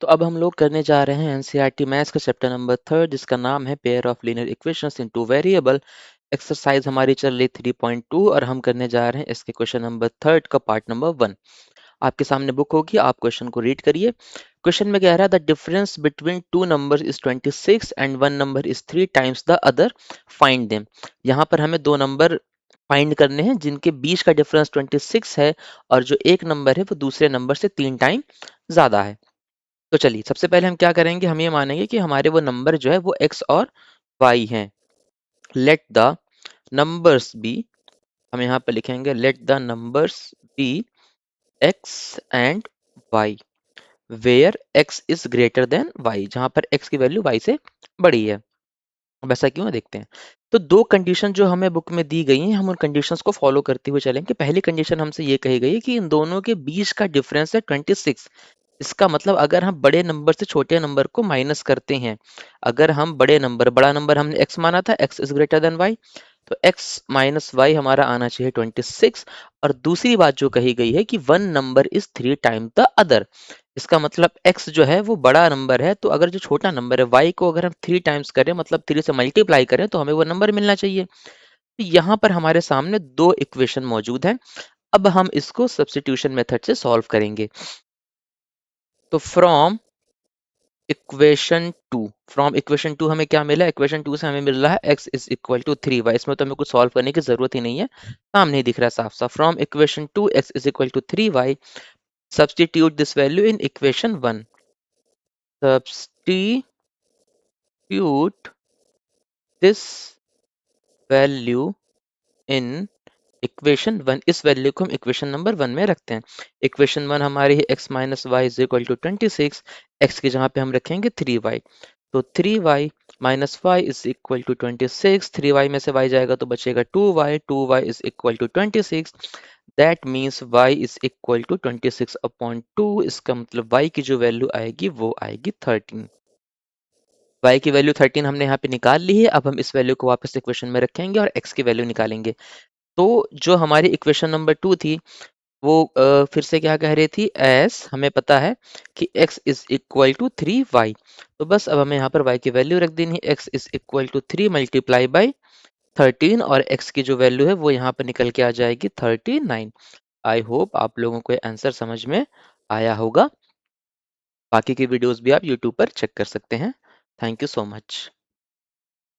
तो अब हम लोग करने जा रहे हैं एनसीईआरटी मैथ्स का चैप्टर नंबर 3 जिसका नाम है pair of linear equations in two variable. Exercise हमारी चल रही 3.2 और हम करने जा रहे हैं इसके क्वेश्चन नंबर 3 का पार्ट नंबर 1। आपके सामने बुक होगी, आप क्वेश्चन को रीड करिए। क्वेश्चन में कह रहा है the difference between two numbers is 26 and one number is 3 times the other, find them. यहाँ पर हमें दो नंबर फाइंड करने हैं जिनके बीच का डिफरेंस 26 है और जो एक नंबर है वो दूसरे नंबर से 3 टाइम ज्यादा है। तो चलिए सबसे पहले हम क्या करेंगे, हम ये मानेंगे कि हमारे वो नंबर जो है वो x और y हैं। लेट द नंबर्स बी, हम यहाँ पर लिखेंगे let the numbers be x and y where x is greater than y, जहां पर x की वैल्यू y से बड़ी है। अब ऐसा क्यों है देखते हैं। तो दो कंडीशन जो हमें बुक में दी गई हैं, हम उन कंडीशंस को फॉलो करते हुए चलेंगे। पहली कंडीशन हमसे ये कही गई है कि इन दोनों के बीच का डिफरेंस है 26। इसका मतलब अगर हम बड़े नंबर से छोटे नंबर को माइनस करते हैं, अगर हम बड़ा नंबर हमने x माना था, x is greater than y, तो x माइनस वाई हमारा आना चाहिए 26। और दूसरी बात जो कही गई है कि one number is 3 time the other, इसका मतलब x जो है वो बड़ा नंबर है, तो अगर जो छोटा नंबर है y को अगर हम 3 टाइम्स करें, मतलब 3 से मल्टीप्लाई करें, तो हमें वो नंबर मिलना चाहिए। तो यहाँ पर हमारे सामने दो इक्वेशन मौजूद हैं। अब हम इसको सब्स्टिट्यूशन मेथड से सॉल्व करेंगे। तो फ्रॉम इक्वेशन टू हमें क्या मिला, इक्वेशन टू से हमें मिल रहा है x is equal to 3y। इसमें तो हमें कुछ सॉल्व करने की जरूरत ही नहीं है, सामने ही दिख रहा है साफ साफ। From equation two x is equal to 3y, substitute this value in equation 1। Substitute this value in equation 1, इस वैल्यू को हम इक्वेशन नंबर 1 में रखते हैं। इक्वेशन 1 हमारी है x minus y is equal to 26, x की जगह पे हम रखेंगे 3y। तो 3y minus y is equal to 26, 3y में से y जाएगा तो बचेगा 2y, 2y is equal to 26। That means y is equal to 26 upon 2। इसका मतलब y की जो वैल्यू आएगी वो आएगी 13। y की वैल्यू 13 हमने यहाँ पे निकाल ली है। अब हम इस वैल्यू को वापस इक्वेशन में रखेंगे और x की वैल्यू निकालेंगे। तो जो हमारी इक्वेशन नंबर 2 थी वो फिर से क्या कह रही थी, एस हमें पता है कि x is equal to 3y। तो बस अब हमें यहाँ पर y की वैल्यू रख देनी है, x is equal to 3 multiply by 13, और x की जो वैल्यू है वो यहाँ पर निकल के आ जाएगी 39। आई होप आप लोगों को आंसर समझ में आया होगा। बाकी की वीडियोस भी आप यूट्यूब पर चेक कर सकते हैं। Thank you so much.